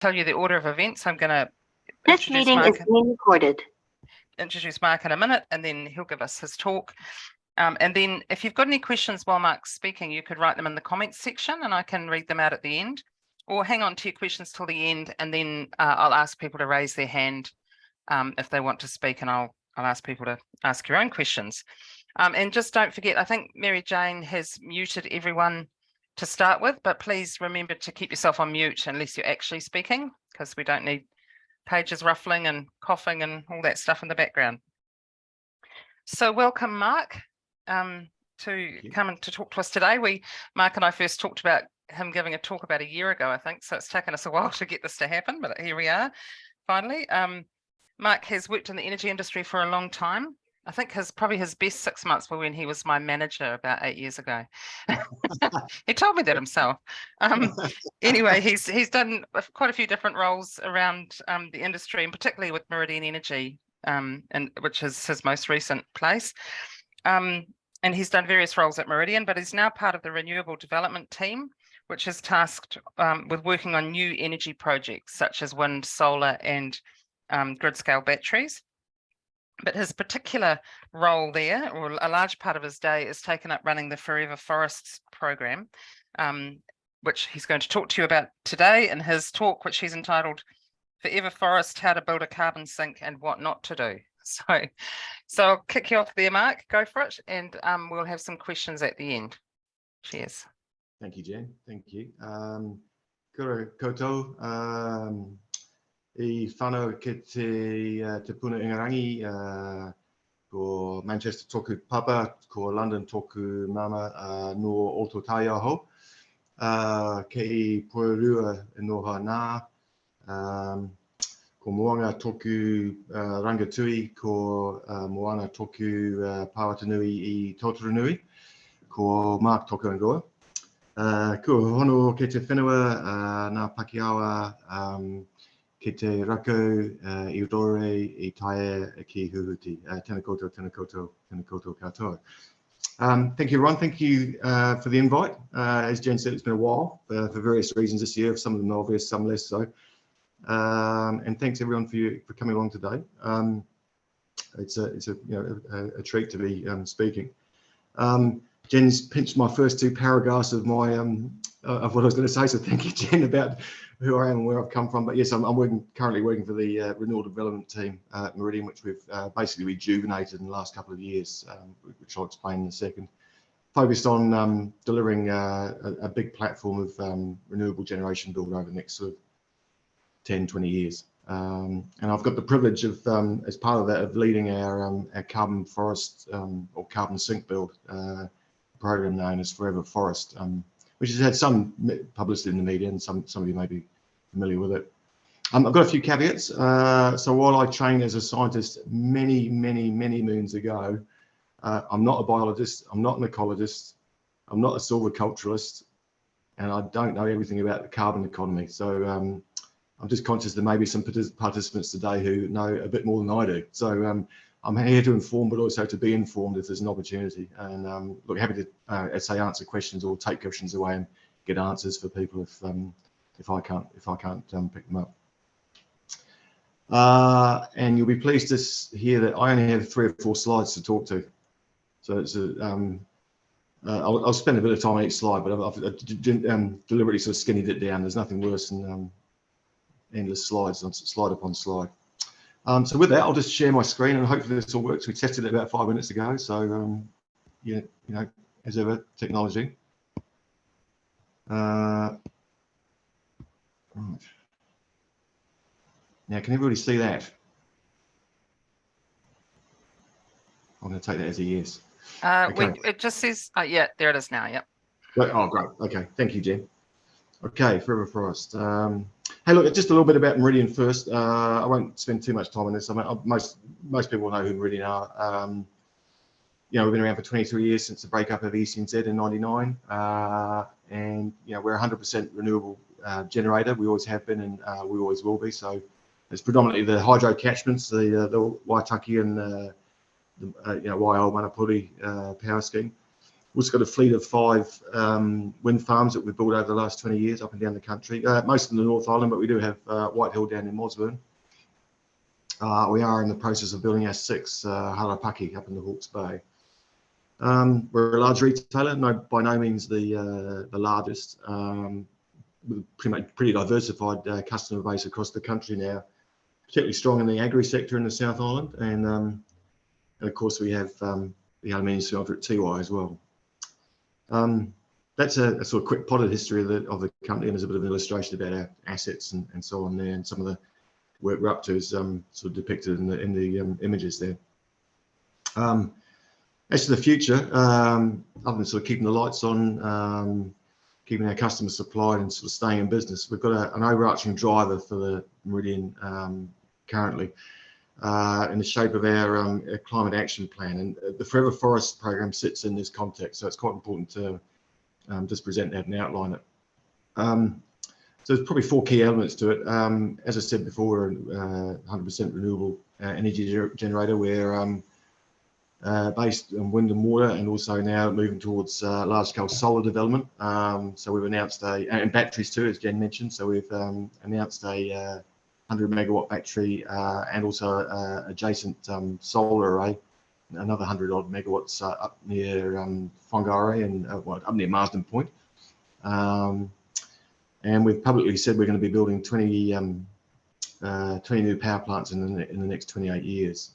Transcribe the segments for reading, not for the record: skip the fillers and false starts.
tell you the order of events. I'm going to This meeting is being recorded. Introduce Mark in a minute, and then he'll give us his talk. And then if you've got any questions while Mark's speaking, you could write them in the comments section and I can read them out at the end, or hang on to your questions till the end, and then I'll ask people to raise their hand if they want to speak, and I'll ask people to ask your own questions. And just don't forget, I think Mary Jane has muted everyone to start with, but please remember to keep yourself on mute unless you're actually speaking, because we don't need pages ruffling and coughing and all that stuff in the background. So welcome, Mark, to come and to talk to us today. Mark and I first talked about him giving a talk about a year ago, I think, so it's taken us a while to get this to happen, but here we are, finally. Mark has worked in the energy industry for a long time. I think probably his best 6 months were when he was my manager about 8 years ago. He told me that himself. Anyway, he's done quite a few different roles around the industry, and particularly with Meridian Energy, and which is his most recent place. And he's done various roles at Meridian, but he's now part of the Renewable Development team, which is tasked with working on new energy projects such as wind, solar, and grid-scale batteries. But his particular role there, or a large part of his day, is taken up running the Forever Forests program, which he's going to talk to you about today in his talk, which he's entitled Forever Forest, How to Build a Carbon Sink and What Not to Do. So I'll kick you off there, Mark, go for it, and we'll have some questions at the end. Cheers. Thank you, Jen, thank you. Kura koutou. I whanau ki te puna ingarangi, ko Manchester toku papa, ko London toku mama no Oto Taiaho, kei Poerua noha nā, ko Moanga toku Rangatui, ko Moana toku Pawatanui I Tautarunui, ko Mark toku Angoa. Ko hono ke te whenua nā Pakiawa, ki te rako I rore I tae ki huhuti. Tēnā koutou, tēnā koutou, tēnā koutou katoa. Thank you, Ron. Thank you for the invite. As Jen said, it's been a while for various reasons this year. Some of them obvious, some less so. And thanks everyone for coming along today. It's a treat to be speaking. Jen's pinched my first 2 paragraphs of my of what I was going to say, so thank you, Jen, about who I am and where I've come from. But yes, I'm currently working for the Renewable Development team at Meridian, which we've basically rejuvenated in the last couple of years, which I'll explain in a second. Focused on delivering a big platform of renewable generation build over the next sort of 10, 20 years. And I've got the privilege of, as part of that, of leading our carbon forest or carbon sink build program known as Forever Forest, which has had some publicity in the media, and some of you may be familiar with it. I've got a few caveats. So while I trained as a scientist many moons ago, I'm not a biologist, I'm not an ecologist, I'm not a silviculturalist, and I don't know everything about the carbon economy. So I'm just conscious there may be some participants today who know a bit more than I do. So I'm here to inform, but also to be informed if there's an opportunity. And look, happy to say answer questions or take questions away and get answers for people if I can't pick them up. And you'll be pleased to hear that I only have 3 or 4 slides to talk to. So it's I'll spend a bit of time on each slide, but I've deliberately sort of skinnied it down. There's nothing worse than endless slides on slide upon slide. So with that, I'll just share my screen and hopefully this all works. We tested it about 5 minutes ago. So, you know, as ever, technology. Right. Now, can everybody see that? I'm going to take that as a yes. Okay. It just says, yeah, there it is now. Yep. Oh, great. Okay. Thank you, Jen. Okay, Forever Forest. Hey, look, just a little bit about Meridian first. I won't spend too much time on this. I mean, most people know who Meridian are. You know, we've been around for 23 years since the breakup of ECNZ in '99, and you know, we're 100% renewable generator. We always have been, and we always will be. So it's predominantly the hydro catchments, the Waitaki and the you know, Waiau Manapuri power scheme. We've also got a fleet of 5 wind farms that we've built over the last 20 years up and down the country, most in the North Island, but we do have White Hill down in Mosburn. We are in the process of building our 6th Harapaki up in the Hawke's Bay. We're a large retailer, by no means the largest, with pretty diversified customer base across the country now, particularly strong in the agri sector in the South Island, and of course we have the aluminium smelter at Tiwai as well. That's a sort of quick potted history of the company, and there's a bit of an illustration about our assets and so on there, and some of the work we're up to is sort of depicted in the images there. As to the future, other than sort of keeping the lights on, keeping our customers supplied and sort of staying in business, we've got an overarching driver for the Meridian currently in the shape of our climate action plan, and the Forever Forest program sits in this context, so it's quite important to just present that and outline it. So there's probably 4 key elements to it. As I said before, we're 100% renewable energy generator. We're based on wind and water, and also now moving towards large-scale solar development. So we've announced and batteries too, as Jen mentioned. So we've announced a 100 megawatt battery and also adjacent solar array, another 100 odd megawatts up near Whangarei and up near Marsden Point. And we've publicly said we're going to be building 20 new power plants in the next 28 years.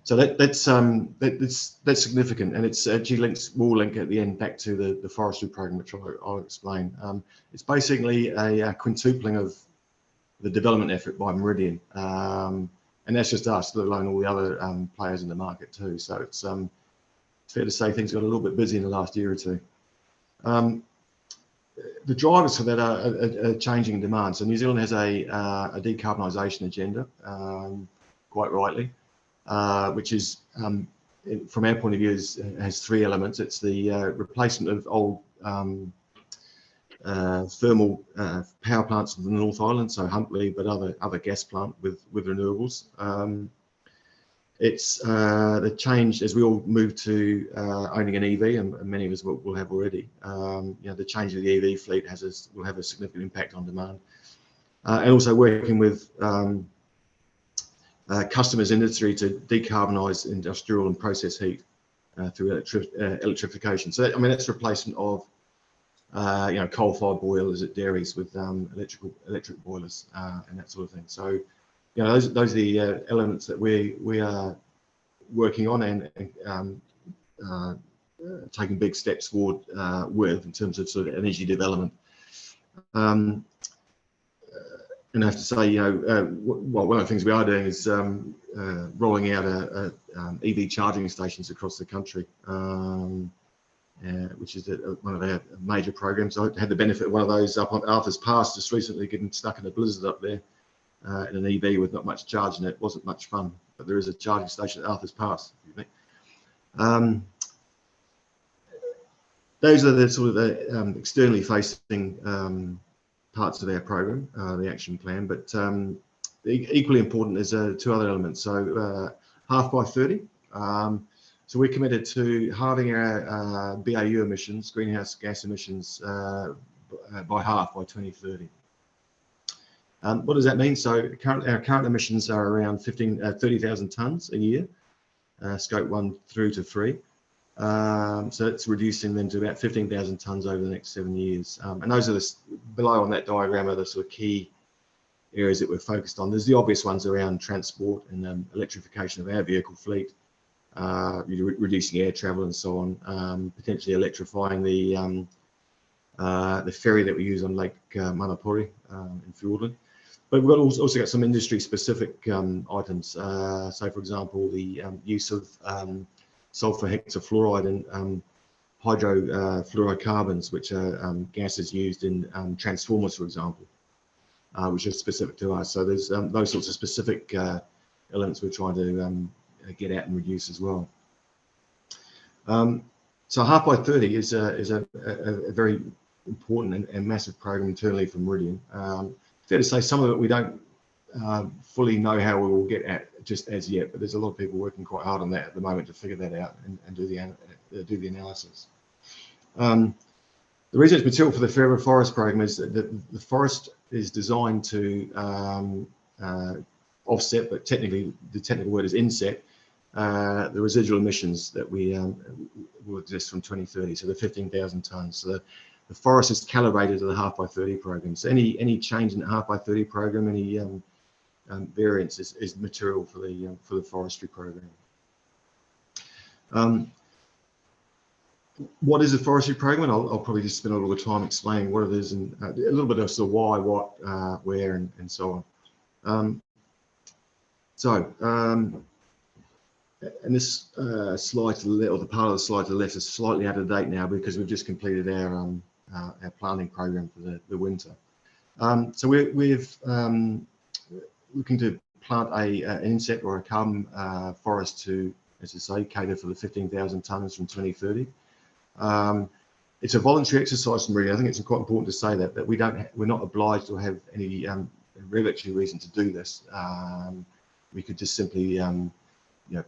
So that's significant, and it's actually will link at the end back to the forestry program, which I'll explain. It's basically a quintupling of the development effort by Meridian, and that's just us, let alone all the other players in the market too. So it's fair to say things got a little bit busy in the last year or two. The drivers for that are changing demand. So New Zealand has a decarbonisation agenda, quite rightly, which is, from our point of view, has 3 elements. It's the replacement of old thermal power plants in the North Island, so Huntly, but other gas plant with renewables. It's the change as we all move to owning an EV, and many of us will have already. The change of the EV fleet will have a significant impact on demand, and also working with customers industry to decarbonise industrial and process heat through electrification. So that, I mean, that's replacement of coal-fired boilers at dairies with electric boilers and that sort of thing. So those are the elements that we are working on and taking big steps forward with in terms of sort of energy development. And I have to say, one of the things we are doing is rolling out EV charging stations across the country, which is one of our major programs. I had the benefit of one of those up on Arthur's Pass just recently, getting stuck in a blizzard up there in an EV with not much charge in it. It wasn't much fun, but there is a charging station at Arthur's Pass. Those are the sort of the externally facing parts of our program, the action plan, but equally important is 2 other elements. So half by 30. So we're committed to halving our BAU emissions, greenhouse gas emissions, by half by 2030. What does that mean? So our current emissions are around 30,000 tonnes a year, scope 1 through to 3. So it's reducing them to about 15,000 tonnes over the next 7 years. And those are below on that diagram are the sort of key areas that we're focused on. There's the obvious ones around transport and electrification of our vehicle fleet, reducing air travel and so on, potentially electrifying the ferry that we use on Lake Manapori in Fiordland. But we've also got some industry-specific items. So, for example, the use of sulfur hexafluoride and hydrofluorocarbons, which are gases used in transformers, for example, which are specific to us. So there's those sorts of specific elements we're trying to get out and reduce as well. So half by 30 is a very important and massive program internally for Meridian. Fair to say some of it we don't fully know how we will get at just as yet, but there's a lot of people working quite hard on that at the moment to figure that out and do the do the analysis. The research material for the Forever Forest program is that the forest is designed to offset, but technically the technical word is inset, the residual emissions that will exist from 2030, so the 15,000 tonnes. So the forest is calibrated to the Half by 30 program. So any change in the Half by 30 program, any variance is material for the forestry program. What is a forestry program? I'll probably just spend a little bit of time explaining what it is and a little bit of sort of why, what, where, and so on. And this slide to the left, or the part of the slide to the left, is slightly out of date now because we've just completed our planting program for the winter. So we're looking to plant an inset or a carbon forest to, as I say, cater for the 15,000 tonnes from 2030. It's a voluntary exercise from Meridian. I think it's quite important to say that we're not obliged to have any regulatory reason to do this. We could just simply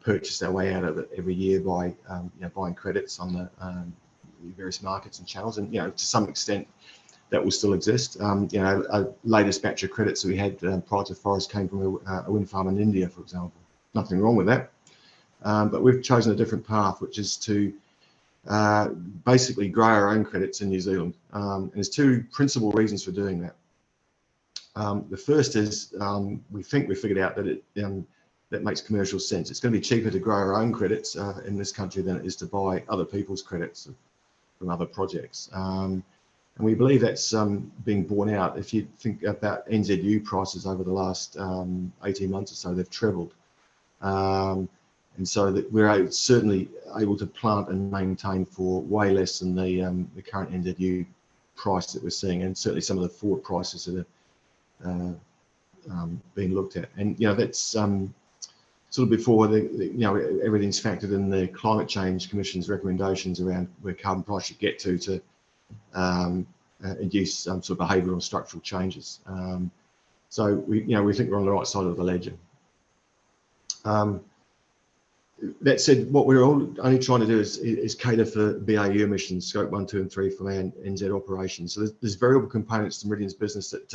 purchase our way out of it every year by buying credits on the various markets and channels, and to some extent that will still exist. Our latest batch of credits that we had prior to forest came from a wind farm in India, for example. Nothing wrong with that, but we've chosen a different path, which is to basically grow our own credits in New Zealand. And there's two principal reasons for doing that. The first is we think we figured out that that makes commercial sense. It's going to be cheaper to grow our own credits in this country than it is to buy other people's credits from other projects. And we believe that's being borne out. If you think about NZU prices over the last 18 months or so, they've trebled. And so that we're certainly able to plant and maintain for way less than the current NZU price that we're seeing, and certainly some of the forward prices that are being looked at. And that's sort of before everything's factored in the Climate Change Commission's recommendations around where carbon price should get to induce some sort of behavioural and structural changes. So we think we're on the right side of the ledger. That said, what we're only trying to do is cater for BAU emissions, scope 1, 2, and 3 from our NZ operations. So there's variable components to Meridian's business that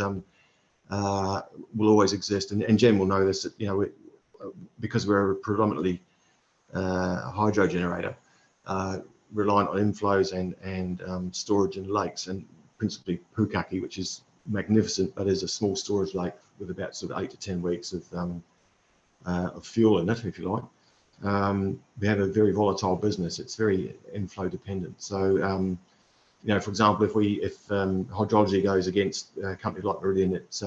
will always exist, and Jen will know this. That because we're a predominantly hydro generator, reliant on inflows and storage in lakes, and principally Pukaki, which is magnificent, but is a small storage lake with about sort of 8 to 10 weeks of fuel in it, if you like. We have a very volatile business. It's very inflow dependent. So, for example, if hydrology goes against a company like Meridian, it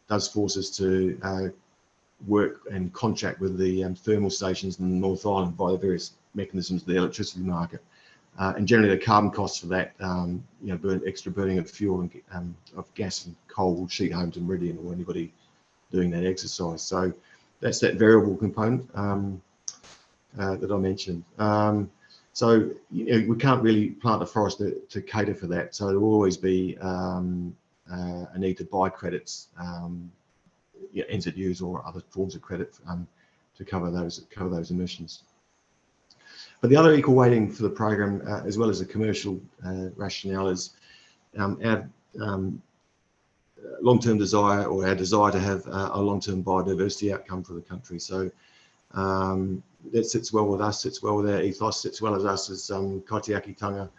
does force us to work and contract with the thermal stations in the North Island via the various mechanisms of the electricity market. And generally, the carbon costs for that, extra burning of fuel and of gas and coal will sheet home to Meridian or anybody doing that exercise. So that's that variable component that I mentioned. So we can't really plant a forest to cater for that. So there will always be a need to buy credits, NZUs or other forms of credit to cover those emissions. But the other equal weighting for the program, as well as the commercial rationale, is our long-term desire, or our desire to have a long-term biodiversity outcome for the country. So that sits well with us, sits well with our ethos, sits well as us as kaitiakitanga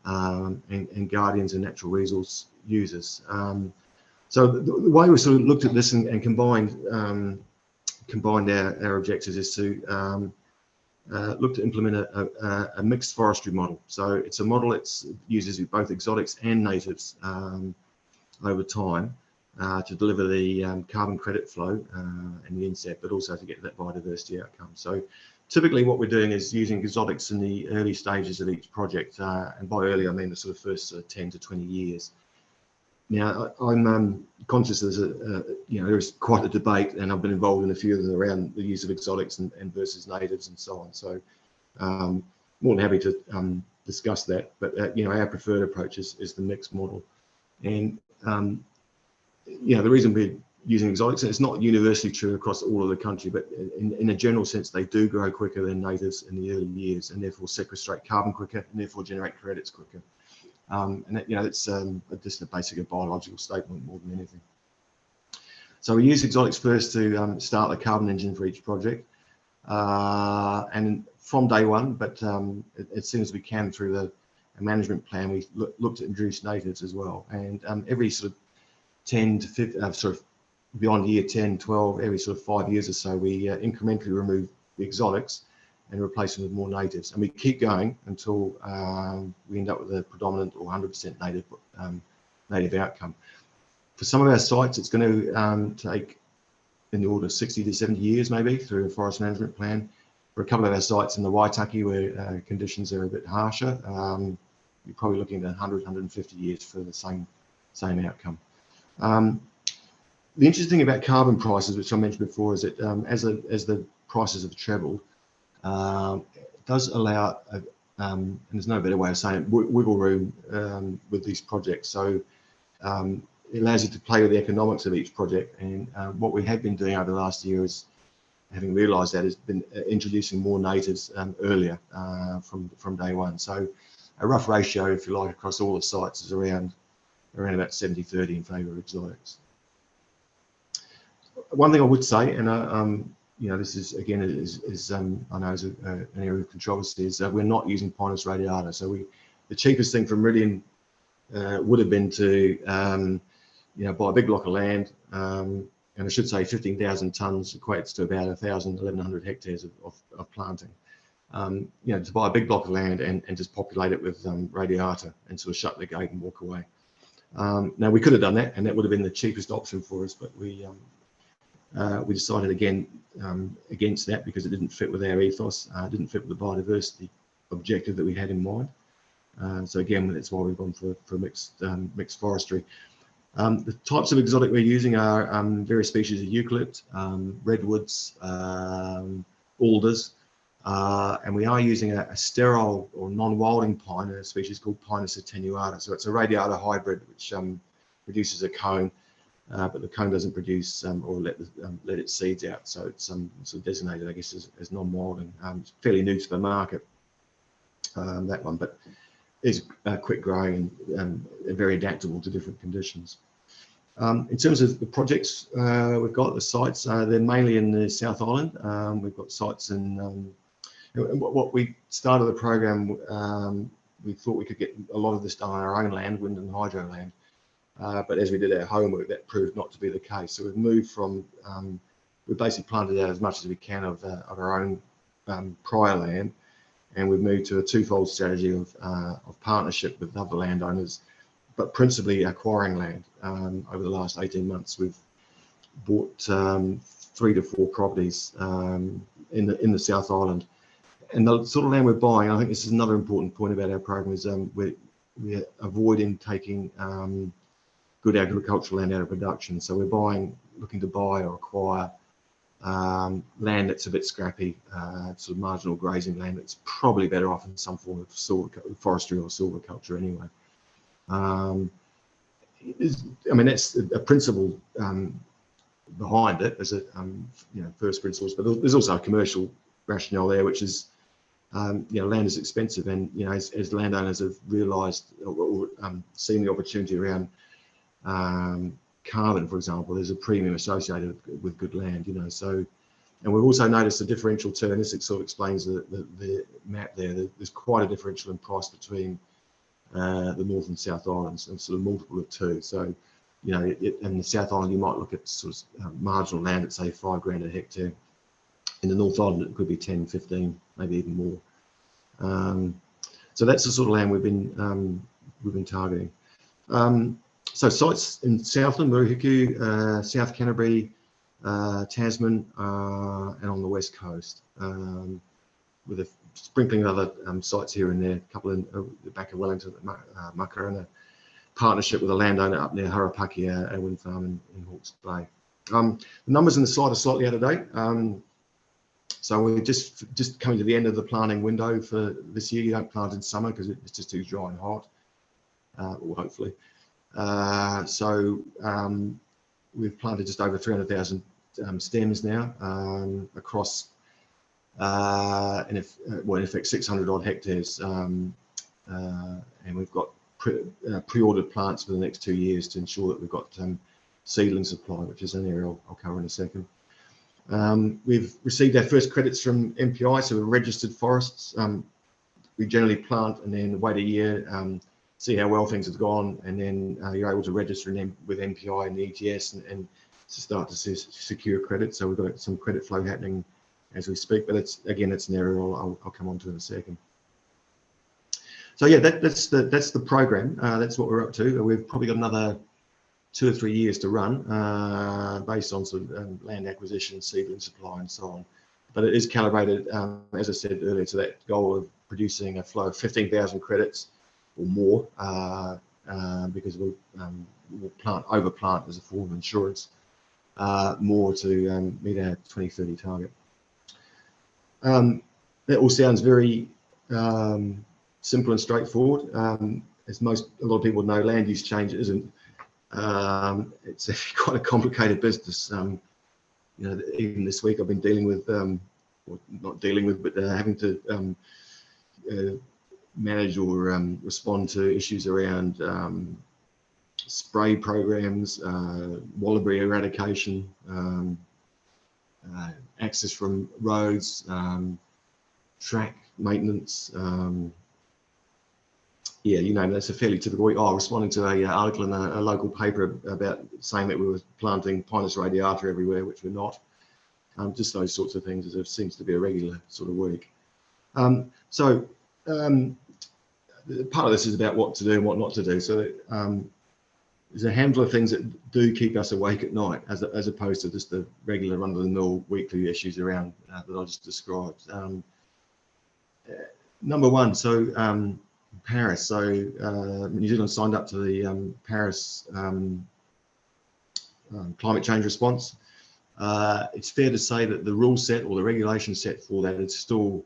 and guardians and natural resource users. So the way we sort of looked at this and combined our objectives is to look to implement a mixed forestry model. So it's a model that uses both exotics and natives over time to deliver the carbon credit flow and the inset, but also to get that biodiversity outcome. So typically what we're doing is using exotics in the early stages of each project, and by early I mean the sort of first 10 to 20 years. Now I'm conscious there's quite a debate, and I've been involved in a few of them around the use of exotics and versus natives and so on. So more than happy to discuss that, but our preferred approach is the mixed model. And the reason we using exotics, and it's not universally true across all of the country, but in a general sense, they do grow quicker than natives in the early years, and therefore sequestrate carbon quicker, and therefore generate credits quicker. And that, it's just a basically a biological statement more than anything. So we use exotics first to start the carbon engine for each project, and from day one, but as soon as we can through the management plan, we looked at introduced natives as well, and every sort of 10 to 15, sort of beyond year 10, 12, every sort of 5 years or so, we incrementally remove the exotics and replace them with more natives. And we keep going until we end up with a predominant or 100% native outcome. For some of our sites, it's going to take in the order of 60 to 70 years, maybe, through a forest management plan. For a couple of our sites in the Waitaki, where conditions are a bit harsher, you're probably looking at 100, 150 years for the same outcome. The interesting thing about carbon prices, which I mentioned before, is that as the prices have trebled, it does allow, and there's no better way of saying it, wiggle room with these projects. So it allows you to play with the economics of each project. And what we have been doing over the last year is, having realised that, has been introducing more natives earlier from day one. So a rough ratio, if you like, across all the sites is around about 70-30 in favour of exotics. One thing I would say, and this is again I know is an area of controversy, is that we're not using Pinus radiata. So the cheapest thing for Meridian would have been to buy a big block of land, and I should say 15,000 tonnes equates to about 1,100 hectares of planting. To buy a big block of land and just populate it with radiata and sort of shut the gate and walk away. Now we could have done that, and that would have been the cheapest option for us, but we decided again against that because it didn't fit with our ethos, didn't fit with the biodiversity objective that we had in mind. So again, that's why we've gone for mixed forestry. The types of exotic we're using are various species of eucalypt, redwoods, alders, and we are using a sterile or non-wilding pine, a species called Pinus attenuata. So it's a radiata hybrid which produces a cone, but the cone doesn't produce or let its seeds out. So it's sort of designated, I guess, as non-wilding. It's fairly new to the market, that one, but is quick growing and very adaptable to different conditions. In terms of the projects we've got, the sites, they're mainly in the South Island. We've got sites in, what we started the program, we thought we could get a lot of this done on our own land, wind and hydro land. But as we did our homework, that proved not to be the case. So we've moved from, we've basically planted out as much as we can of our own prior land, and we've moved to a twofold strategy of partnership with other landowners, but principally acquiring land. Over the last 18 months, we've bought 3 to 4 properties in the South Island. And the sort of land we're buying, I think this is another important point about our program, is we're avoiding taking good agricultural land out of production. So we're looking to buy or acquire land that's a bit scrappy, sort of marginal grazing land that's probably better off in some form of forestry or silviculture anyway. That's a principle behind it as a first principles, but there's also a commercial rationale there, which is land is expensive, and as landowners have realised or seen the opportunity around carbon, for example, there's a premium associated with good land, So, and we've also noticed a differential too, and this sort of explains the map there. There's quite a differential in price between the North and South Islands, and sort of multiple of 2. So, in the South Island, you might look at sort of marginal land at say $5,000 a hectare. In the North Island, it could be 10, 15, maybe even more. So that's the sort of land we've been targeting. So sites in Southland, Murihiku, South Canterbury, Tasman, and on the west coast, with a sprinkling of other sites here and there. A couple in the back of Wellington, Mucka, and a partnership with a landowner up near Harapaki, a wind farm in Hawke's Bay. The numbers in the slide are slightly out of date. So we're just coming to the end of the planting window for this year. You don't plant in summer because it's just too dry and hot, or hopefully. So we've planted just over 300,000 stems now across, in effect, 600 odd hectares, and we've got pre-ordered plants for the next 2 years to ensure that we've got seedling supply, which is an area I'll cover in a second. We've received our first credits from MPI, so we're registered forests. We generally plant and then wait a year, see how well things have gone, and then you're able to register with MPI and the ETS and to start to secure credit. So we've got some credit flow happening as we speak, but it's an area I'll come on to in a second. So yeah, that's the program. That's what we're up to. We've probably got another 2 or 3 years to run, based on sort of land acquisition, seedling supply, and so on. But it is calibrated, as I said earlier, to that goal of producing a flow of 15,000 credits or more, because we'll overplant as a form of insurance, more to meet our 2030 target. That all sounds very simple and straightforward. As a lot of people know, land use change isn't. It's actually quite a complicated business. You know, even this week I've been dealing with, well, not dealing with, but having to manage or respond to issues around spray programs, wallaby eradication, access from roads, track maintenance. Yeah, you know, that's a fairly typical week. Oh, responding to an article in a local paper about saying that we were planting Pinus radiata everywhere, which we're not. Just those sorts of things, as it seems to be a regular sort of week. So part of this is about what to do and what not to do. So there's a handful of things that do keep us awake at night, as opposed to just the regular run-of-the-mill weekly issues around that I just described. Number one, so Paris. So New Zealand signed up to the Paris climate change response. It's fair to say that the rule set or the regulation set for that is still,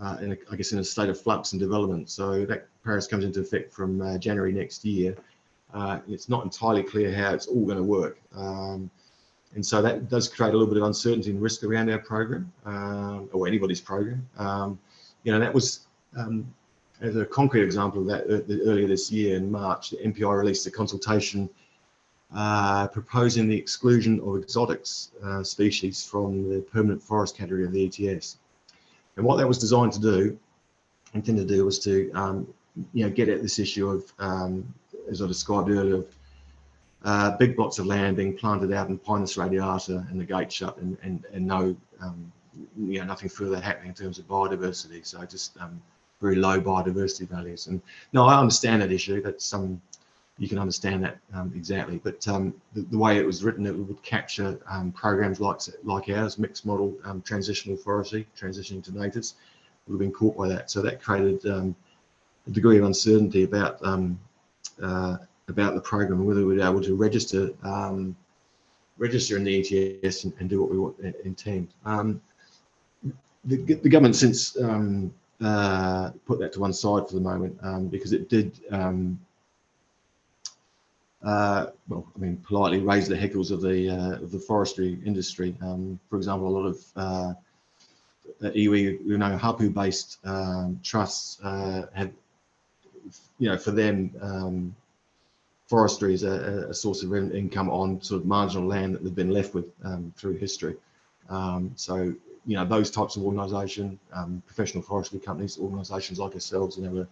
I guess, in a state of flux and development. So that Paris comes into effect from January next year. It's not entirely clear how it's all going to work. And so that does create a little bit of uncertainty and risk around our program, or anybody's program. You know, that was, as a concrete example of that, earlier this year in March, the MPI released a consultation proposing the exclusion of exotics species from the permanent forest category of the ETS. And what that was designed to do, intended to do, was to you know, get at this issue of, as I described earlier, of big blocks of land being planted out in Pinus radiata and the gate shut, and no, you know, nothing further happening in terms of biodiversity. So just very low biodiversity values. And no, I understand that issue. That's you can understand that exactly. But the way it was written, it would capture programs like ours, mixed model transitional forestry, transitioning to natives, would have been caught by that. So that created a degree of uncertainty about the program and whether we'd be able to register in the ETS and do what we intend. The government since put that to one side for the moment, because it did, well, I mean, politely raise the heckles of the forestry industry. For example, a lot of iwi, runanaga, hapū-based trusts had, you know, for them, forestry is a source of income on sort of marginal land that they've been left with through history. So, you know, those types of organisation, professional forestry companies, organisations like ourselves, you know, were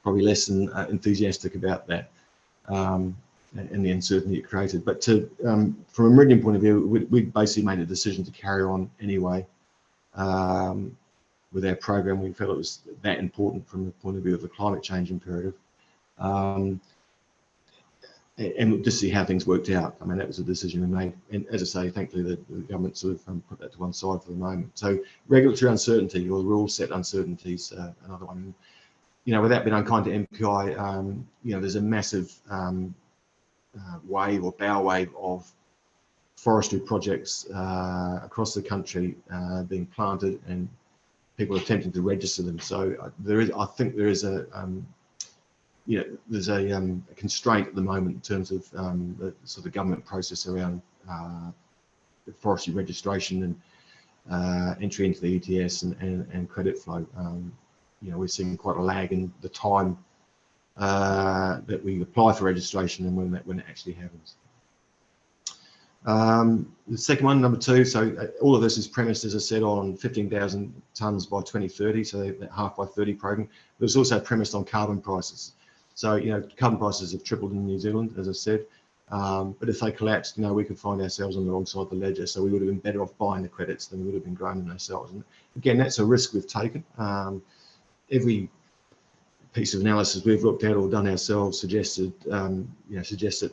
probably less than enthusiastic about that and the uncertainty it created. But from a Meridian point of view, we basically made a decision to carry on anyway with our program. We felt it was that important from the point of view of the climate change imperative. And just see how things worked out. I mean, that was a decision we made. And as I say, thankfully, the government sort of put that to one side for the moment. So regulatory uncertainty or rule set uncertainties, another one. You know, without being unkind to MPI, you know, there's a massive wave or bow wave of forestry projects across the country being planted and people attempting to register them. So there is, I think there is a there's a constraint at the moment in terms of the sort of government process around the forestry registration and entry into the ETS and credit flow. We're seeing quite a lag in the time that we apply for registration and when it actually happens. The second one, number 2, so all of this is premised, as I said, on 15,000 tonnes by 2030, so that half by 30 program. But it's also premised on carbon prices. So, carbon prices have tripled in New Zealand, as I said. But if they collapsed, we could find ourselves on the wrong side of the ledger. So we would have been better off buying the credits than we would have been growing them ourselves. And again, that's a risk we've taken. Every piece of analysis we've looked at or done ourselves suggests that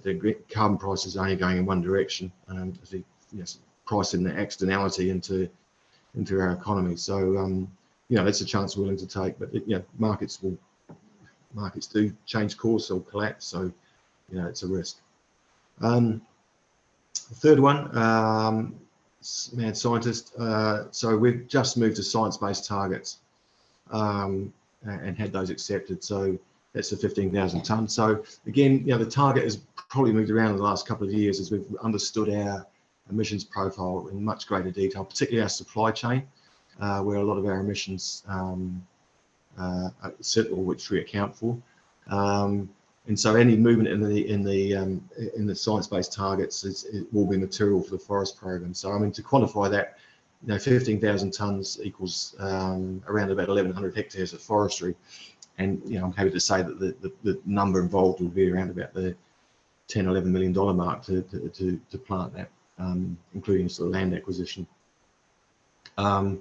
the carbon prices are only going in one direction. Pricing the externality into our economy. So that's a chance we're willing to take. But markets do change course or collapse. So it's a risk. The third one, mad scientist. So we've just moved to science-based targets. And had those accepted, so that's the 15,000 tonnes. So again, the target has probably moved around in the last couple of years as we've understood our emissions profile in much greater detail, particularly our supply chain, where a lot of our emissions sit, or which we account for. And so any movement in the science-based targets it will be material for the forest program. So I mean, to quantify that, 15,000 tonnes equals around about 1,100 hectares of forestry, and I'm happy to say that the number involved will be around about the $10–11 million mark to plant that, including sort of land acquisition. To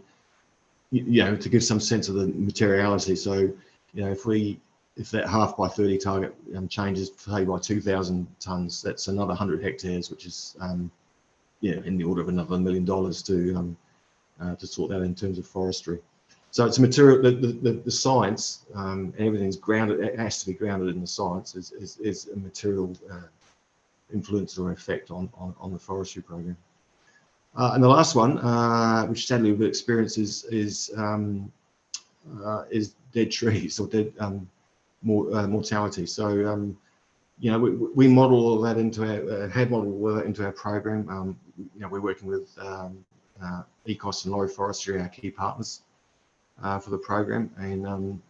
give some sense of the materiality. So if that half by 30 target changes say by 2,000 tonnes, that's another 100 hectares, which is in the order of another $1 million to sort that in terms of forestry. So it's a material. The science and everything's grounded. It has to be grounded in the science. Is a material influence or effect on the forestry program. And the last one, which sadly we've experienced, is dead trees or dead mortality. So we model all that into our program. We're working with Ecos and Laurie Forestry, our key partners for the program, and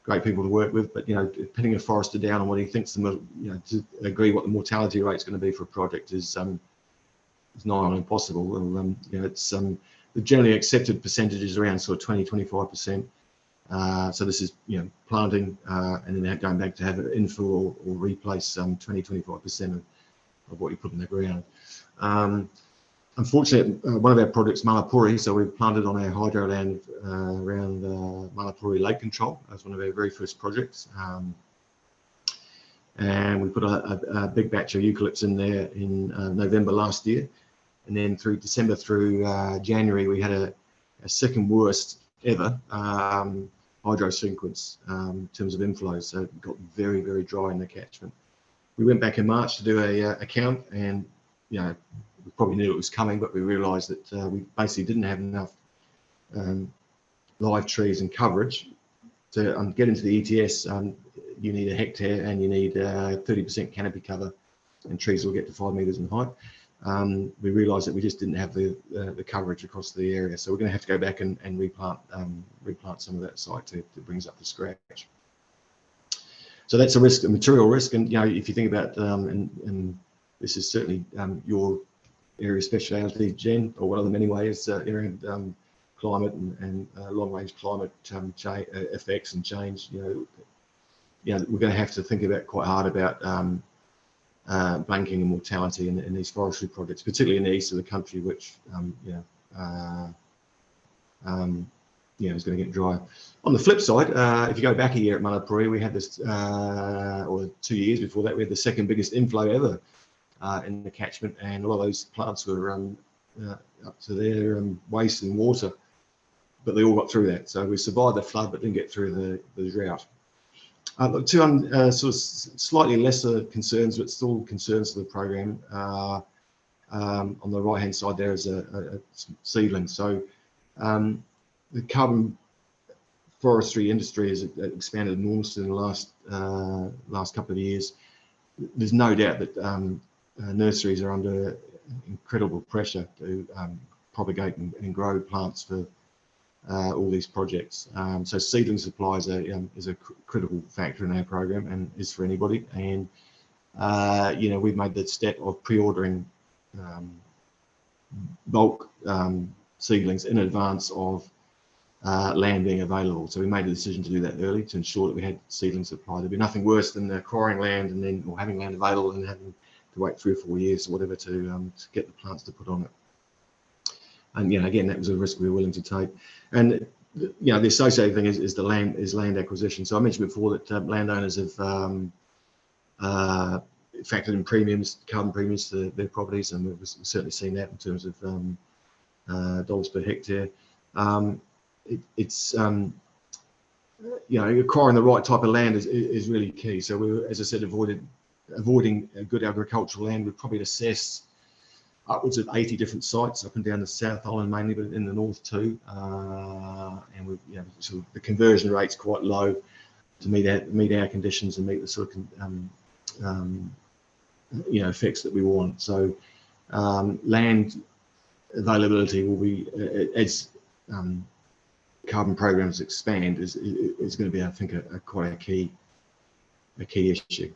great people to work with. But pinning a forester down on what he thinks to agree what the mortality rate is going to be for a project is nigh on impossible. It's the generally accepted percentage is around sort of 20–25%. So this is planting and then going back to have it infill or replace 20–25% of what you put in the ground. Unfortunately, one of our projects, Malapuri, so we've planted on our hydro land around Malapuri Lake Control. That's one of our very first projects. And we put a big batch of eucalypts in there in November last year. And then through December through January, we had a second worst ever hydro sequence in terms of inflows. So it got very, very dry in the catchment. We went back in March to do a count, and we probably knew it was coming, but we realised that we basically didn't have enough live trees and coverage to get into the ETS. You need a hectare and you need 30% canopy cover, and trees will get to 5 metres in height. We realised that we just didn't have the coverage across the area, so we're going to have to go back and replant some of that site to bring us up to scratch. So that's a risk, a material risk, and if you think about and this is certainly your area of speciality, Jen, or one of the many ways around climate and long-range climate effects and change. We're going to have to think about quite hard about blanking and mortality in these forestry projects, particularly in the east of the country, which is going to get drier. On the flip side, if you go back a year at Malapuri, we had this, or 2 years before that, we had the second biggest inflow ever in the catchment, and a lot of those plants were up to their waist in water, but they all got through that. So we survived the flood, but didn't get through the drought. Look, two sort of slightly lesser concerns, but still concerns for the program. On the right-hand side there is a seedling. So the carbon forestry industry has expanded enormously in the last couple of years. There's no doubt that nurseries are under incredible pressure to propagate and grow plants for all these projects. So seedling supply is a critical factor in our program, and is for anybody. And you know, we've made the step of pre-ordering bulk seedlings in advance of land being available. So we made the decision to do that early to ensure that we had seedling supply. There'd be nothing worse than acquiring land and then, or having land available and having to wait 3 or 4 years or whatever to get the plants to put on it. And you know, again, that was a risk we were willing to take. And you know, the associated thing is land acquisition. So I mentioned before that landowners have factored in premiums, carbon premiums to their properties, and we've certainly seen that in terms of dollars per hectare. It's you know, acquiring the right type of land is really key. So we, as I said, avoiding a good agricultural land. We've probably assessed upwards of 80 different sites up and down the South Island mainly, but in the north too. And we, you know, sort of the conversion rate's quite low to meet our conditions and meet the sort of you know, effects that we want. So land availability will be, as carbon programs expand, is going to be, I think, quite a key issue.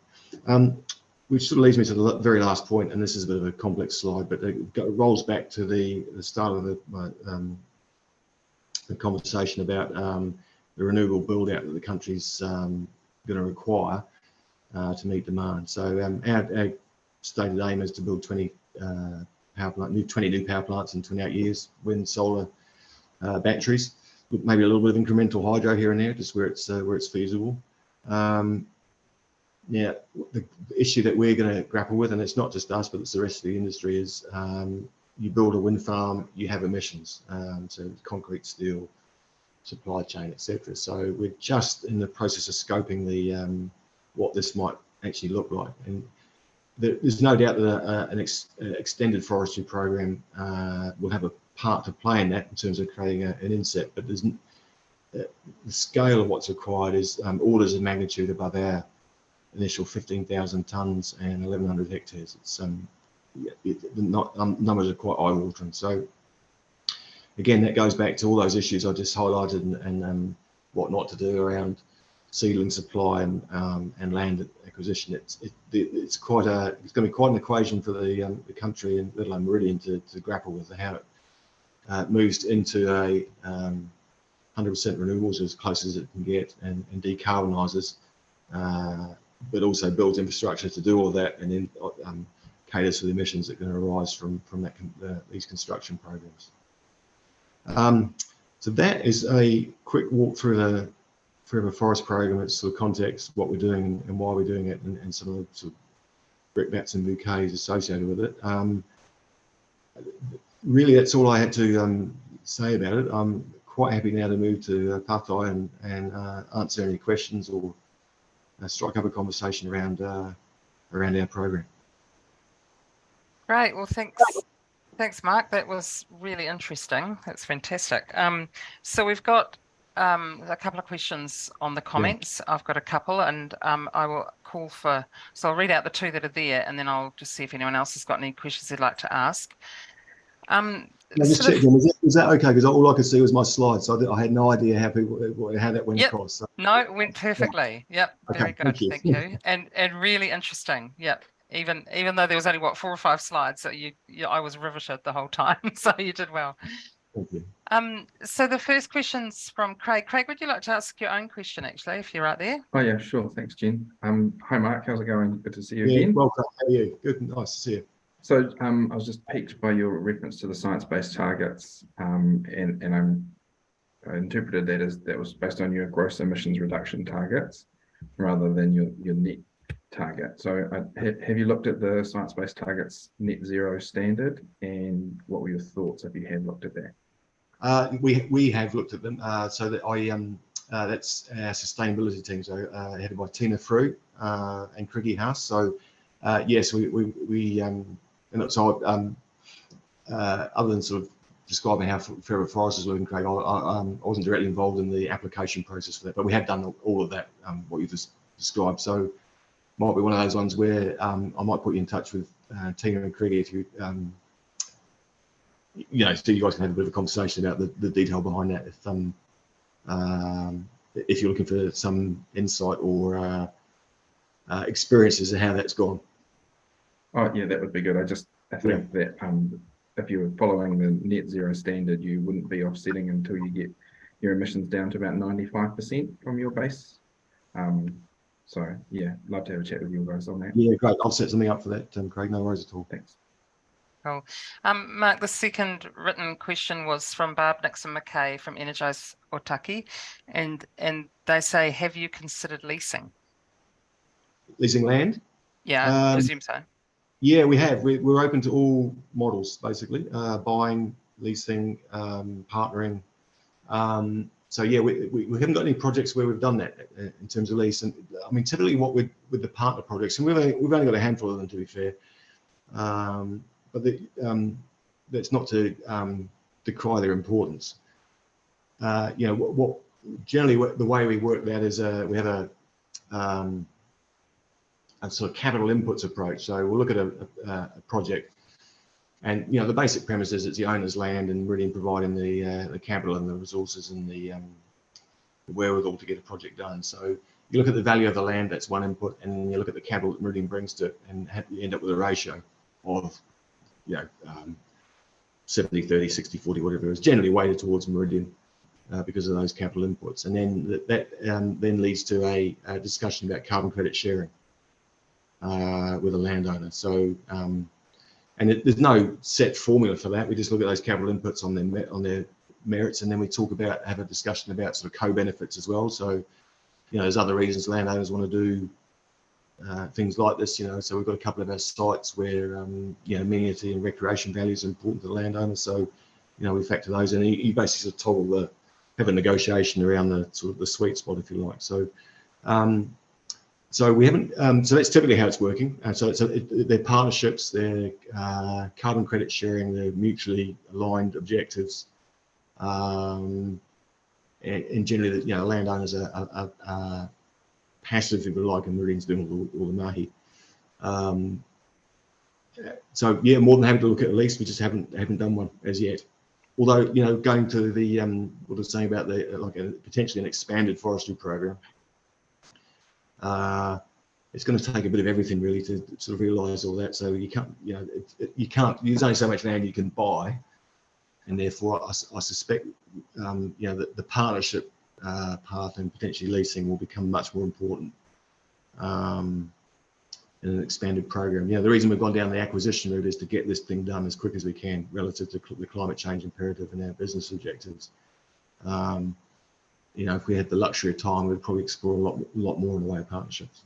Which sort of leads me to the very last point, and this is a bit of a complex slide, but it rolls back to the start of the conversation about the renewable build out that the country's going to require to meet demand. So our stated aim is to build 20 new power plants in 28 years, wind, solar, batteries, maybe a little bit of incremental hydro here and there, just where it's feasible. Now, the issue that we're going to grapple with, and it's not just us, but it's the rest of the industry, is you build a wind farm, you have emissions, so concrete, steel, supply chain, etc. So we're just in the process of scoping the what this might actually look like. And there's no doubt that an extended forestry program will have a part to play in that in terms of creating an inset, but there's the scale of what's required is orders of magnitude above our initial 15,000 tonnes and 1,100 hectares. It's numbers are quite eye-watering. So again, that goes back to all those issues I just highlighted and what not to do around seedling supply and land acquisition. It's going to be quite an equation for the country, and let alone Meridian, to grapple with how it moves into a 100% renewables as close as it can get, and decarbonises, but also builds infrastructure to do all that, and then caters for the emissions that are going to arise from these construction programs. So that is a quick walk through the Forever Forest program. It's sort of context, what we're doing and why we're doing it, and some of the sort of brickbats and bouquets associated with it. Really, that's all I had to say about it. I'm quite happy now to move to Pathai and answer any questions or strike up a conversation around our program. Great. Well, thanks, Mark. That was really interesting. That's fantastic. So we've got a couple of questions on the comments. Yeah. I've got a couple, and I will call for. So I'll read out the two that are there, and then I'll just see if anyone else has got any questions they'd like to ask. Just checking, was that okay? Because all I could see was my slides, so I had no idea how that went across. So. No, it went perfectly. Yep, okay, very good. Thank you. And really interesting. Yep. Even though there was only 4 or 5 slides, so I was riveted the whole time. So you did well. Thank you. So the first question's from Craig. Craig, would you like to ask your own question, actually, if you're right there? Oh yeah, sure. Thanks, Jen. Hi, Mark. How's it going? Good to see you again. Welcome. How are you? Good. Nice to see you. So I was just piqued by your reference to the science-based targets, and I interpreted that as that was based on your gross emissions reduction targets rather than your net target. So have you looked at the science-based targets net zero standard, and what were your thoughts if you had looked at that? We have looked at them. So that that's our sustainability team, so headed by Tina Frew and Craigie House. So yes, we and so other than sort of describing how Forever Forest is looking, Craig. I wasn't directly involved in the application process for that, but we have done all of that, what you just described. So might be one of those ones where I might put you in touch with Tina and Craig if you, so you guys can have a bit of a conversation about the detail behind that. If you're looking for some insight or experiences of how that's gone. Oh yeah, that would be good. I think that if you were following the net zero standard, you wouldn't be offsetting until you get your emissions down to about 95% from your base. So yeah, love to have a chat with you guys on that. Yeah, great. I'll set something up for that, Craig. No worries at all. Thanks. Cool. Mark, the second written question was from Barb Nixon McKay from Energize Otaki, and they say, have you considered leasing? Leasing land? Yeah, I presume so. Yeah, we have. We're open to all models, basically, buying, leasing, partnering. So yeah, we haven't got any projects where we've done that in terms of lease. And I mean, typically what with the partner projects, and we've only got a handful of them, to be fair. But that's not to decry their importance. Generally the way we work that is we have a sort of capital inputs approach. So we'll look at a project, and the basic premise is it's the owner's land, and Meridian providing the capital and the resources and the wherewithal to get a project done. So you look at the value of the land, that's one input, and then you look at the capital that Meridian brings to it, and you end up with a ratio of 70, 30, 60, 40, whatever it is, generally weighted towards Meridian because of those capital inputs. And then that then leads to a discussion about carbon credit sharing with a landowner. So, and there's no set formula for that. We just look at those capital inputs on their merits, and then we have a discussion about sort of co-benefits as well. So, there's other reasons landowners want to do things like this, so we've got a couple of our sites where, amenity and recreation values are important to the landowners. So, we factor those in. You basically sort of have a negotiation around the sort of the sweet spot, if you like. So, so we haven't, so that's typically how it's working. So they're partnerships, they're carbon credit sharing, they're mutually aligned objectives. And generally, landowners are passive, if you like, and Meridian's doing all the mahi. So yeah, more than happy to look at lease. We just haven't done one as yet. Although, going to the what I was saying about potentially an expanded forestry program, it's going to take a bit of everything really to sort of realise all that. So you can't, there's only so much land you can buy, and therefore I suspect, that the partnership path and potentially leasing will become much more important in an expanded program. The reason we've gone down the acquisition route is to get this thing done as quick as we can relative to the climate change imperative and our business objectives. If we had the luxury of time, we'd probably explore a lot more in the way of partnerships.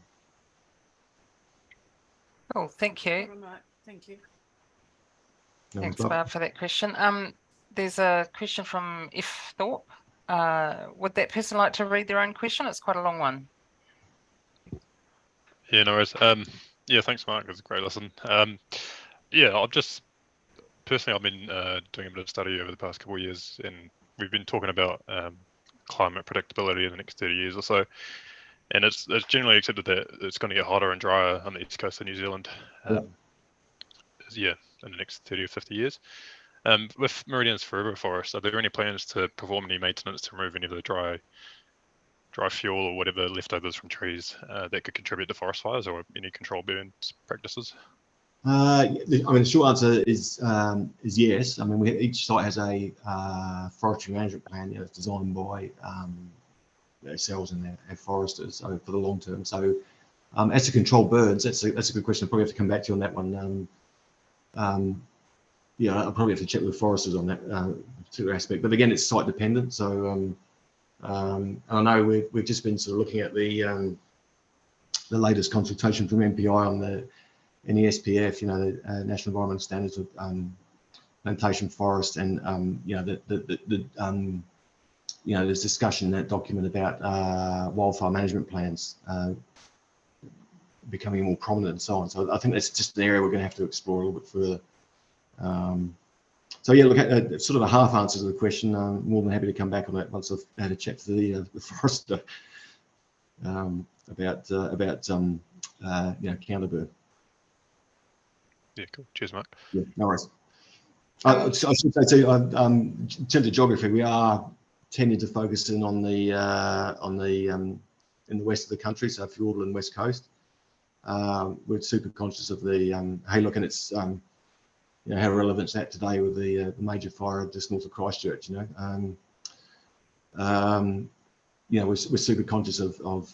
Cool, thank you. Thank you. Thanks, Barb, for that question. There's a question from F. Thorpe. Would that person like to read their own question? It's quite a long one. Yeah, no worries. Yeah, thanks, Mark. It's a great lesson. Yeah, I've been doing a bit of study over the past couple of years, and we've been talking about climate predictability in the next 30 years or so. And it's generally accepted that it's going to get hotter and drier on the east coast of New Zealand. In the next 30 or 50 years. With Meridian's Forever Forest, are there any plans to perform any maintenance to remove any of the dry fuel or whatever leftovers from trees that could contribute to forest fires, or any control burns practices? The short answer is yes. Each site has a forestry management plan. It's designed by ourselves and our foresters for the long term. So, as to control birds, that's a good question. I'll probably have to come back to you on that one. I'll probably have to check with foresters on that particular aspect. But again, it's site dependent. So, I know we've just been sort of looking at the latest consultation from MPI on the SPF, the National Environmental Standards of plantation forest, and there's discussion in that document about wildfire management plans becoming more prominent and so on. So I think that's just an area we're going to have to explore a little bit further. So yeah, look, sort of a half answer to the question. I'm more than happy to come back on that once I've had a chat to the forester about Canterbury. Yeah, cool. Cheers, Mark. Yeah, no worries. I should say too, in terms of geography, we are tending to focus in on the in the west of the country, so Fiordland and West Coast. We're super conscious of the hey, look, and it's how relevant is that today with the major fire just north of Christchurch? We're super conscious of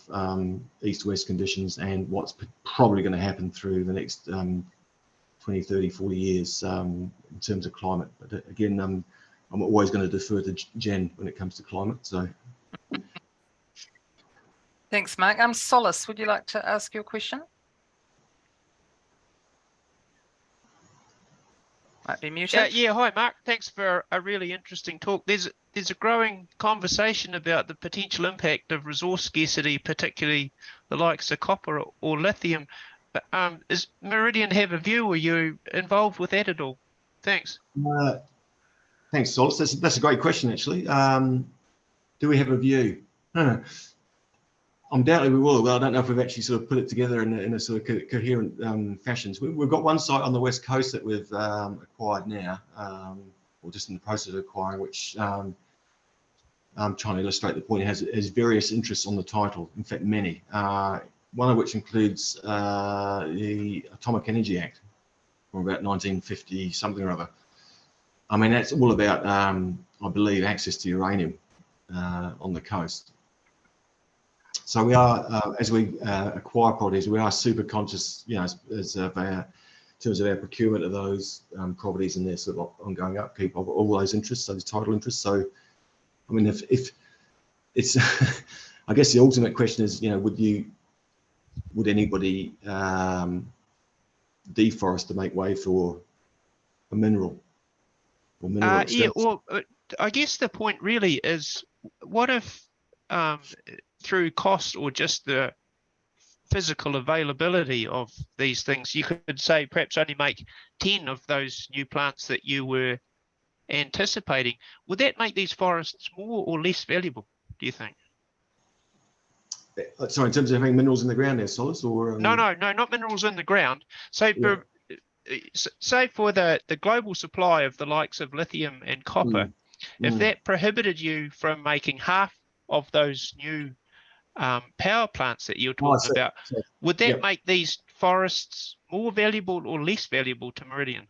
east-west conditions and what's probably going to happen through the next 20, 30, 40 years in terms of climate. But again, I'm always going to defer to Jen when it comes to climate. So, Thanks, Mark. Solace, would you like to ask your question? Might be muted. Yeah. Hi, Mark. Thanks for a really interesting talk. There's a growing conversation about the potential impact of resource scarcity, particularly the likes of copper or lithium. Does Meridian have a view? Are you involved with that at all? Thanks. Thanks, Solace. That's a great question, actually. Do we have a view? Undoubtedly we will. Well, I don't know if we've actually sort of put it together in a sort of coherent fashions. We've got one site on the west coast that we've acquired now, or just in the process of acquiring, which I'm trying to illustrate the point. It has various interests on the title. In fact, many. One of which includes the Atomic Energy Act from about 1950 something or other. I mean, that's all about, I believe, access to uranium on the coast. So we are, as we acquire properties, we are super conscious, as of in terms of our procurement of those properties and their sort of ongoing upkeep of all those interests, those title interests. So, I mean, if it's, I guess the ultimate question is, would anybody deforest to make way for a mineral or mineral? Yeah. Well, I guess the point really is, what if through cost or just the physical availability of these things, you could say perhaps only make 10 of those new plants that you were anticipating? Would that make these forests more or less valuable, do you think? Sorry, in terms of having minerals in the ground there, Solace, or No, not minerals in the ground. So say for the global supply of the likes of lithium and copper, if that prohibited you from making half of those new power plants that you're talking about, would that make these forests more valuable or less valuable to Meridian?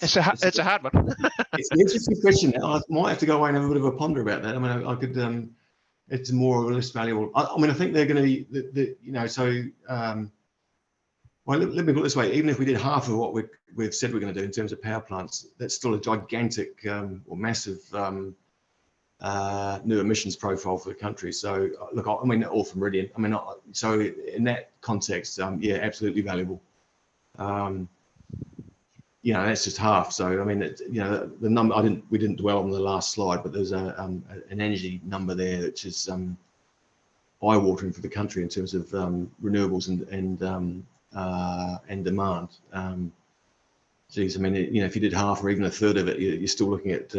It's a hard one. It's an interesting question. I might have to go away and have a bit of a ponder about that. I mean, I could. It's more or less valuable. I mean, I think they're going to be, well, let me put it this way. Even if we did half of what we've said we're going to do in terms of power plants, that's still a gigantic or massive new emissions profile for the country. So look, I mean, all from Meridian. I mean, so in that context, yeah, absolutely valuable. That's just half. So I mean, the number we didn't dwell on the last slide, but there's an energy number there which is eye-watering for the country in terms of renewables and demand. Geez, I mean, if you did half or even a third of it, you're still looking at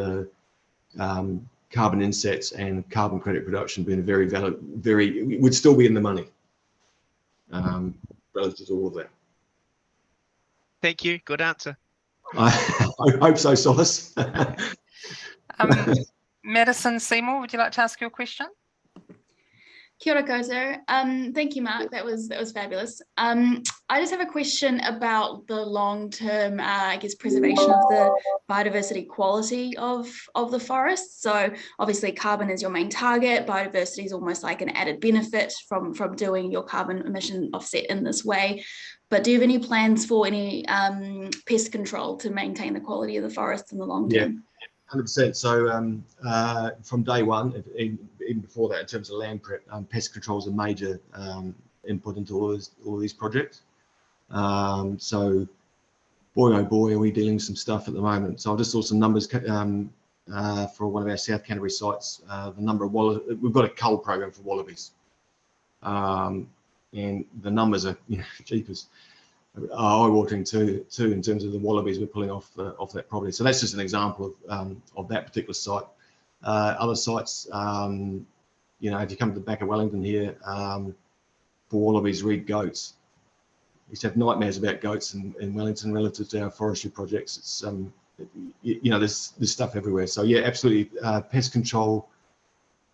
carbon insets and carbon credit production being very valid. Would still be in the money relative to all of that. Thank you. Good answer. I hope so, Solace. Madison Seymour, would you like to ask your question? Kia ora koutou. Thank you, Mark. That was fabulous. I just have a question about the long-term, preservation of the biodiversity quality of the forest. So obviously carbon is your main target. Biodiversity is almost like an added benefit from doing your carbon emission offset in this way. But do you have any plans for any pest control to maintain the quality of the forest in the long term? 100%. So from day one, even before that, in terms of land prep, pest control is a major input into all these projects. So boy, oh boy, are we dealing with some stuff at the moment. So I just saw some numbers for one of our South Canterbury sites. The number of we've got a cull program for wallabies. and the numbers are, jeepers, are eye-watering too in terms of the wallabies we're pulling off that property. So that's just an example of that particular site. Other sites, if you come to the back of Wellington here, for wallabies, read goats. We used to have nightmares about goats in Wellington relative to our forestry projects. It's there's stuff everywhere. So yeah, absolutely, pest control,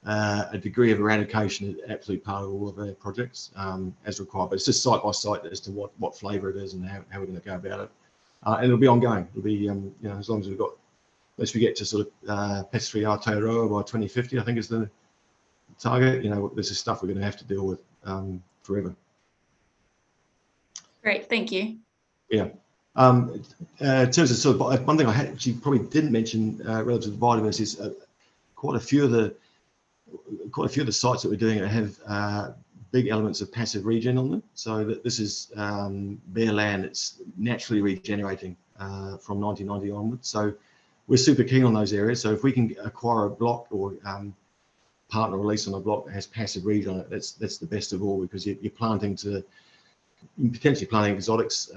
a degree of eradication is absolutely part of all of our projects as required. But it's just site by site as to what flavour it is and how we're going to go about it. And it'll be ongoing. It'll be as long as we've got, unless we get to sort of pest-free Aotearoa by 2050, I think is the target. This is stuff we're going to have to deal with forever. Great, thank you. Yeah. In terms of sort of one thing I actually probably didn't mention relative to biodiversity is quite a few of the sites that we're doing have big elements of passive regen on them. So that this is bare land that's naturally regenerating from 1990 onwards. So we're super keen on those areas. So if we can acquire a block or partner release on a block that has passive regen on it, that's the best of all, because you're potentially planting exotics,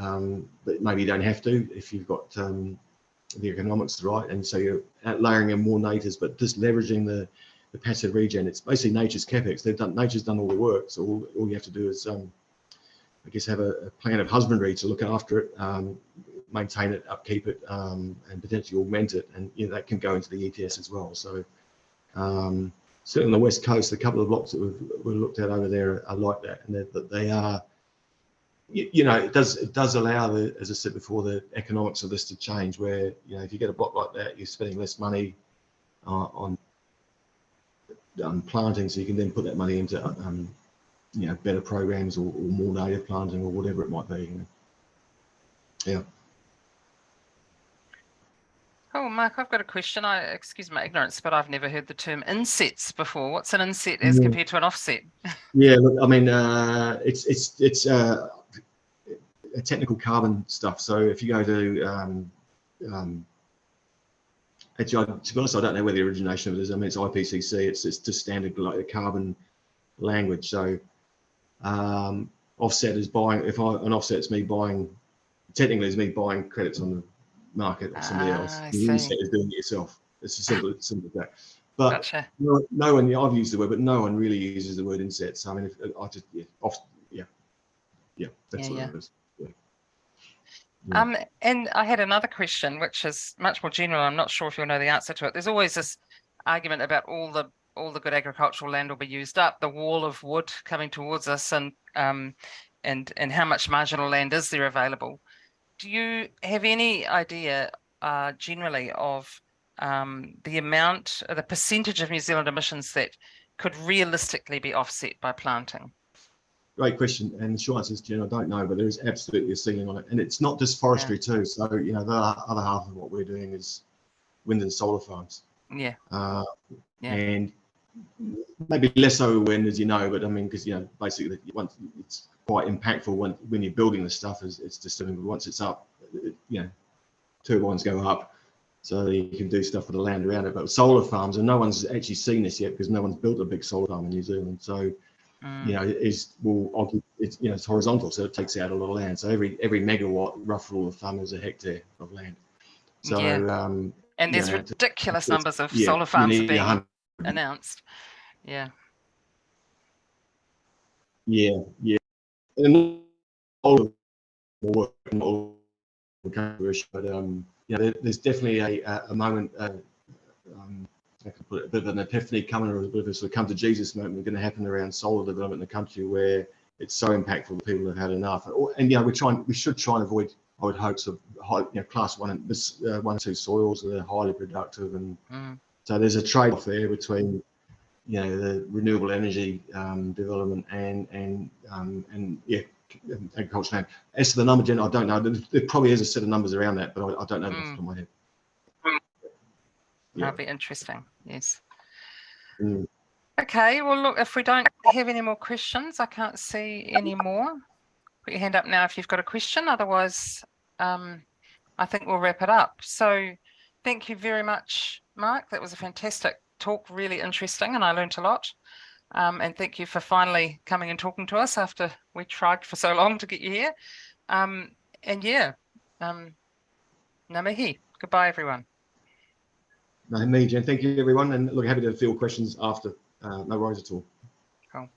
but maybe you don't have to if you've got the economics right, and so you're layering in more natives, but just leveraging the passive regen. It's basically nature's capex. Nature's done all the work, so all you have to do is I guess have a plan of husbandry to look after it, maintain it, upkeep it, and potentially augment it, and that can go into the ETS as well. So certainly on the west coast, a couple of blocks that we've looked at over there are like that, and that they are. It does allow, as I said before, the economics of this to change, where if you get a block like that, you're spending less money on planting, so you can then put that money into better programs or more native planting or whatever it might be. Yeah. Oh, Mark, I've got a question. Excuse my ignorance, but I've never heard the term insets before. What's an inset as compared to an offset? Yeah, look, I mean, it's a technical carbon stuff. So if you go to actually, to be honest, I don't know where the origination of it is. I mean, it's IPCC. It's just standard like carbon language. So offset is buying. An offset is me buying. Technically, is me buying credits on the market or somebody else. The inset is doing it yourself. It's as simple as that. But gotcha. no one. I've used the word, but no one really uses the word inset. So I mean, that's what it is. Yeah. And I had another question, which is much more general. I'm not sure if you'll know the answer to it. There's always this argument about all the good agricultural land will be used up, the wall of wood coming towards us, and how much marginal land is there available. Do you have any idea generally of the percentage of New Zealand emissions that could realistically be offset by planting? Great question, and the short answer is, Jen, I don't know, but there is absolutely a ceiling on it, and it's not just forestry too. So the other half of what we're doing is wind and solar farms. Yeah. And maybe less so wind, as you know, but I mean, because basically it's quite impactful when you're building the stuff. It's just once it's up, turbines go up, so you can do stuff with the land around it. But solar farms, and no one's actually seen this yet because no one's built a big solar farm in New Zealand. So it's horizontal, so it takes out a lot of land. So every megawatt, rough rule of thumb, is a hectare of land. So and there's ridiculous numbers of solar farms being announced. Yeah. And all of work, but there's definitely a moment. I could put a bit of an epiphany coming, or a bit of a sort of come to Jesus moment going to happen around solar development in the country, where it's so impactful that people have had enough. And we should try and avoid, I would hope, sort of high, class 1 and 2 soils that are highly productive, and so there's a trade-off there between the renewable energy development and agriculture land. As to the number, Jen, I don't know. There probably is a set of numbers around that, but I don't know off the top of my head. That'll be interesting. Yes. Okay. Well, look, if we don't have any more questions, I can't see any more. Put your hand up now if you've got a question. Otherwise, I think we'll wrap it up. So thank you very much, Mark. That was a fantastic talk, really interesting, and I learned a lot. And thank you for finally coming and talking to us after we tried for so long to get you here. And yeah, ngā mihi. Goodbye, everyone. No, me, Jen. Thank you, everyone. And look, happy to field questions after. No worries at all.